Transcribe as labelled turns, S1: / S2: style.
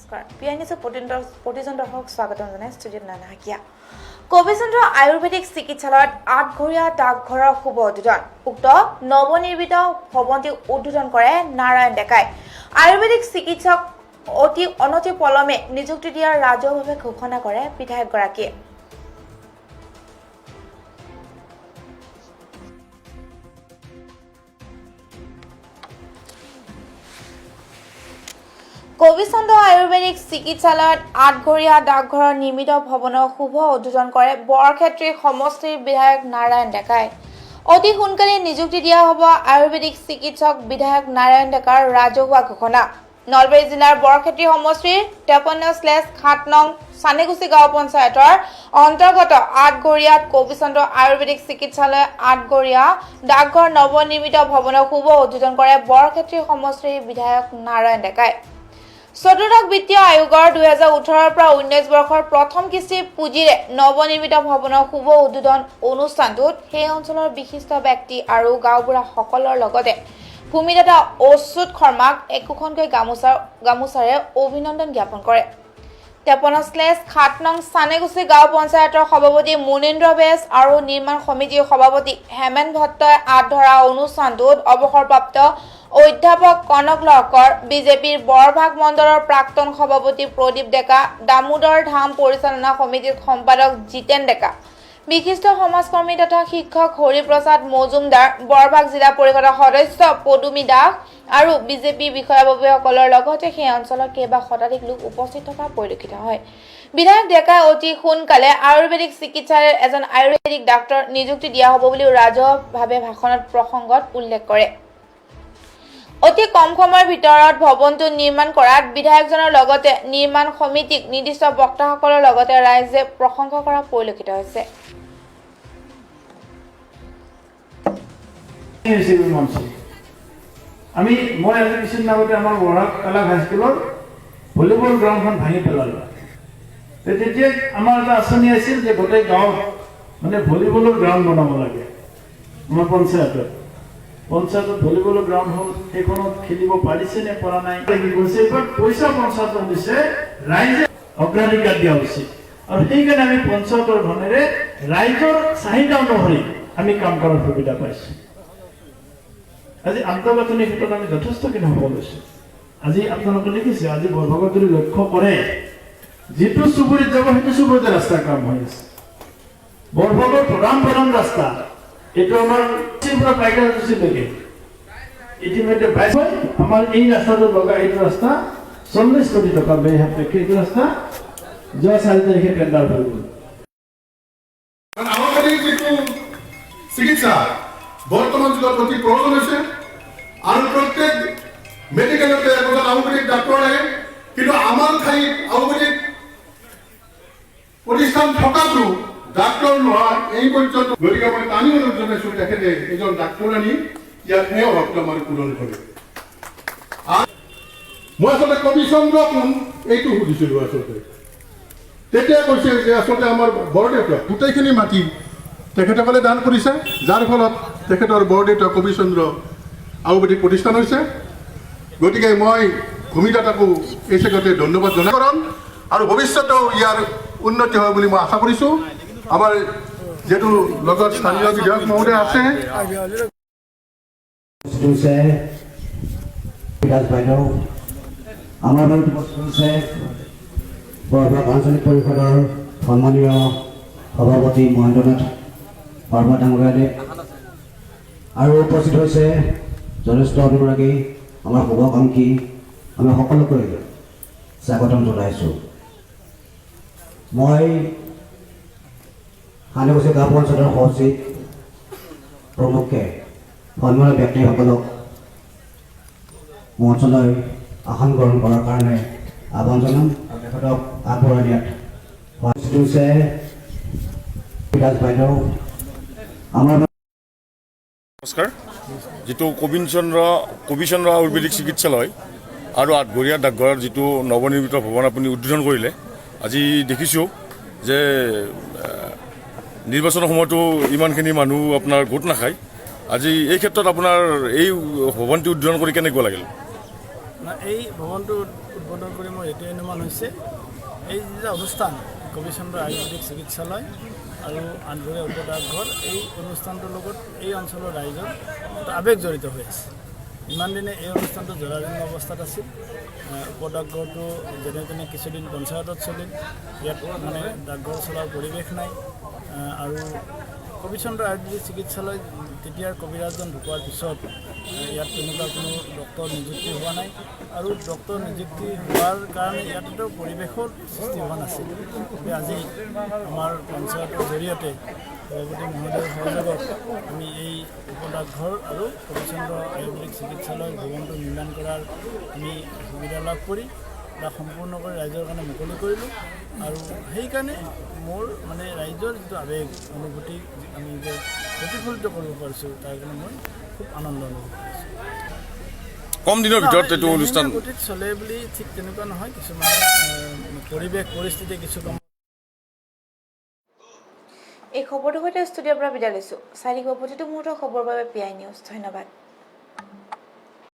S1: নমস্কাৰ পিয়ানিছো প্ৰতিজন দৰ্শক স্বাগতম জনাই ষ্টুডিঅ'ত নানা হাকিয়া কবিচন্দ্ৰ আয়ুৰ্বেদিক চিকিৎসালয়ত 8ঘৰীয়া ডাকঘৰৰ শুভ উদ্বোধন উক্ত নৱনিৰ্মিত ভৱনটি উদ্বোধন কৰে নাৰায়ণ ডেকাই আয়ুৰ্বেদিক চিকিৎসক অতি অনতি পলমে নিযুক্তি দিয়াৰ ৰাজহুৱাভাৱে ঘোষণা কৰে বিধায়কগৰাকীয়ে কবিচন্দ্ৰ আয়ুৰ্বেদিক চিকিৎসালয়ত 8ঘৰীয়া ডাকঘৰৰ নিৰ্মিত ভৱনৰ শুভ উদ্বোধন কৰে বৰক্ষেত্ৰী সমষ্টিৰ বিধায়ক নাৰায়ণ ডেকাই অতি সোনকালে নিযুক্তি দিয়া হ'ব আয়ুৰ্বেদিক চিকিৎসক বিধায়ক নাৰায়ণ ডেকাৰ ৰাজহুৱা ঘোষণা নলবাৰী জিলাৰ বৰক্ষেত্ৰী সমষ্টিৰ 53/7 নং সানেগুছি গাঁও পঞ্চায়তৰ অন্তৰ্গত 8ঘৰীয়া কবিচন্দ্ৰ আয়ুৰ্বেদিক চিকিৎসালয় 8ঘৰীয়া ডাকঘৰ নৱনিৰ্মিত ভৱনৰ শুভ উদ্বোধন কৰে বৰক্ষেত্ৰী সমষ্টিৰ বিধায়ক নাৰায়ণ ডেকাই চতুৰ্থ বিত্তীয় আয়োগৰ 2018 পৰা 19 বৰ্ষৰ প্ৰথম কিস্তিৰ পুঁজিৰে নৱনিৰ্মিত ভৱনৰ শুভ উদ্বোধন অনুষ্ঠানটোত সেই অঞ্চলৰ বিশিষ্ট ব্যক্তি আৰু গাঁওবুঢ়া সকলৰ লগতে ভূমিদাতা অচ্যুত শৰ্মাক একোখনকৈ গামোচাৰে অভিনন্দন জ্ঞাপন কৰে 53/7 নং সানেগুছি গাঁও পঞ্চায়তৰ সভাপতি মুনীন্দ্ৰ বেজ আৰু নিৰ্মাণ সমিতিৰ সভাপতি হেমেন ভট্টই আঁত ধৰা অনুষ্ঠানটোত অৱসৰপ্ৰাপ্ত অধ্যাপক কনক লহকৰ বিজেপিৰ বৰভাগ মণ্ডলৰ প্ৰাক্তন সভাপতি প্ৰদীপ ডেকা দামোদৰ ধাম পৰিচালনা সমিতিৰ সম্পাদক জিতেন ডেকা বিশিষ্ট সমাজকৰ্মী তথা শিক্ষক হৰিপ্ৰসাদ মজুমদাৰ বৰভাগ জিলা পৰিষদৰ সদস্য পদুমী দাস আৰু বিজেপি বিষয়াববীয়াসকলৰ লগতে সেই অঞ্চলৰ কেইবা শতাধিক লোক উপস্থিত থকা পৰিলক্ষিত হয় বিধায়ক ডেকাই অতি সোনকালে আয়ুৰ্বেদিক চিকিৎসালয়ৰ এজন আয়ুৰ্বেদিক ডাক্তৰ নিযুক্তি দিয়া হ'ব বুলি ৰাজহুৱাভাৱে ভাষণত প্ৰসংগত উল্লেখ কৰে অতি কম সময়ৰ ভিতৰত ভৱনটো নিৰ্মাণ কৰাত বিধায়কজনৰ লগতে নিৰ্মাণ সমিতিক নিৰ্দিষ্ট বক্তাসকলৰ লগতে ৰাইজে প্ৰশংসা কৰা পৰিলক্ষিত হৈছে
S2: মই আজি কিছুদিন আগতে আমাৰ বৰহাট কালাক হাইস্কুলৰ ভলীবল গ্ৰাউণ্ডখন ভাঙি পেলালো তেতিয়া আমাৰ এটা আঁচনি আছিল যে গোটেই গাঁৱত মানে ভলীবলৰ গ্ৰাউণ্ড বনাব লাগে আমাৰ পঞ্চায়তত ভলীবলৰ গ্ৰাউণ্ড হ'ল সেইখনত খেলিব পাৰিছে নে পৰা নাই এইবাৰ পইচা পঞ্চায়তত দিছে ৰাইজে অগ্ৰাধিকাৰ দিয়া উচিত আৰু সেইকাৰণে আমি পঞ্চায়তৰ ধনেৰে ৰাইজৰ চাহিদা অনুসৰি আমি কাম কৰাৰ সুবিধা পাইছো আজি আন্তঃগাঁথনিৰ ক্ষেত্ৰত আমি যথেষ্টখিনি সফল হৈছো আজি আপোনালোকে দেখিছে আজি বৰভাগত যদি লক্ষ্য কৰে যিটো চুবুৰীত যাব সেইটো চুবুৰীতে ৰাস্তা কাম হৈ আছে বৰভাগৰ প্ৰধান ৰাস্তা এইটো আমাৰ পৰা পাইকাৰলৈকে ইতিমধ্যে আমাৰ এই ৰাস্তাটো লগা এইটো ৰাস্তা 40 কোটি টকা ব্যয় সাপেক্ষে এইটো ৰাস্তা যোৱা 4 তাৰিখে টেণ্ডাৰ হৈ গ'ল
S3: চিকিৎসা বৰ্তমান যুগত অতি প্ৰয়োজন হৈছে আৰু প্ৰত্যেক মেডিকেলতে এজন আয়ুৰ্বেদিক ডাক্তৰ লাগে কিন্তু আমাৰ ঠাইত আয়ুৰ্বেদিক প্ৰতিষ্ঠান থকাটো ডাক্তৰ নহয় এই পৰ্যন্ত গতিকে মই টানি অনুৰোধ জনাইছো তেখেতে এজন ডাক্তৰ আনি ইয়াত সেই অভাৱটো আমাৰ পূৰণ কৰে মই আচলতে কবিচন্দ্ৰ কোন এইটো সুধিছিলো আচলতে তেতিয়া কৈছে যে আচলতে আমাৰ বৰদেউতা গোটেইখিনি মাটি তেখেতসকলে দান কৰিছে যাৰ ফলত তেখেতৰ বৰদেউতা কবিচন্দ্ৰ আয়ুৰ্বেদিক প্ৰতিষ্ঠান হৈছে গতিকে মই ভূমিদাতাকো এই চেগতে ধন্যবাদ জনাই আৰু ভৱিষ্যতেও ইয়াৰ উন্নতি হয় বুলি মই আশা কৰিছোঁ আমাৰ যেহেতু লগত স্থানীয় বিধায়ক মহোদয় আছে
S4: আমাৰ বৰভাগ আঞ্চলিক পৰিষদৰ সন্মানীয় সভাপতি মহেন্দ্ৰনাথ শৰ্মা ডাঙৰীয়াদেৱ আৰু উপস্থিত হৈছে যথেষ্ট অনুৰাগী আমাৰ শুভাকাংক্ষী আমি সকলোকে স্বাগতম জনাইছোঁ মই সানেগুছি গাঁও পঞ্চায়তৰ সচিব প্ৰমুখে সন্মানীয় ব্যক্তিসকলক মঞ্চলৈ আসন গ্ৰহণ কৰাৰ কাৰণে আহ্বান জনাম আৰু তেখেতক আগবঢ়াই দিয়াত হৈছে
S5: নমস্কাৰ যিটো কবিচন্দ্ৰ আয়ুৰ্বেদিক চিকিৎসালয় আৰু 8ঘৰীয়া ডাকঘৰৰ যিটো নৱনিৰ্মিত ভৱন আপুনি উদ্বোধন কৰিলে আজি দেখিছোঁ যে নিৰ্বাচনৰ সময়তো ইমানখিনি মানুহ আপোনাৰ গোট নাখায় আজি এই ক্ষেত্ৰত আপোনাৰ এই ভৱনটি উদ্বোধন কৰি কেনেকুৱা লাগিল
S6: না এই ভৱনটো উদ্বোধন কৰি মোৰ এইটোৱে অনুমান হৈছে এই যে অনুষ্ঠান কবিচন্দ্ৰ আয়ুৰ্বেদিক চিকিৎসালয় আৰু আঠঘৰীয়া উপডাকঘৰ এই অনুষ্ঠানটোৰ লগত এই অঞ্চলৰ ৰাইজৰ এটা আৱেগ জড়িত হৈ আছে। ইমান দিনে এই অনুষ্ঠানটো জৰাজীৰ্ণ অৱস্থাত আছিল। উপডাকঘৰটো যেনে তেনে কিছুদিন পঞ্চায়তত চলিল, ইয়াত মানে ডাকঘৰ চলাৰ পৰিৱেশ নাই। আৰু কবিচন্দ্ৰ আয়ুৰ্বেদিক চিকিৎসালয় তেতিয়াৰ কবিৰাজজন ঢুকোৱাৰ পিছত ইয়াত তেনেকুৱা কোনো ডক্তৰ নিযুক্তি হোৱা নাই আৰু ডক্তৰ নিযুক্তি হোৱাৰ কাৰণে ইয়াত এটা পৰিৱেশৰ সৃষ্টি হোৱা নাছিল। গতিকে আজি আমাৰ পঞ্চায়তৰ জৰিয়তে সভাপতি মহোদয়ৰ সহযোগত আমি এই উপডাকঘৰ আৰু কবিচন্দ্ৰ আয়ুৰ্বেদিক চিকিৎসালয় ভৱনটো নিৰ্মাণ কৰাৰ আমি সুবিধা লাভ কৰি তাক সম্পূৰ্ণ কৰি ৰাইজৰ কাৰণে মুকলি কৰিলোঁ। আৰু সেইকাৰণে মোৰ মানে ৰাইজৰ যিটো আৱেগ অনুভূতি আমি যে প্ৰতিফলিত কৰিব পাৰিছোঁ তাৰ কাৰণে মই খুব আনন্দ অনুভৱ কৰিছোঁ।
S5: কম দিনৰ ভিতৰত এইটো অনুষ্ঠান
S6: গতিত চলে বুলি ঠিক তেনেকুৱা নহয়, কিছুমান পৰিৱেশ পৰিস্থিতি কিছু কম।
S1: এই খবৰটোৰ সৈতে ষ্টুডিঅ'ৰ পৰা বিদায় লৈছোঁ। চাই থাকিব প্ৰতিটো মুহূৰ্তৰ খবৰৰ বাবে PI নিউজ। ধন্যবাদ।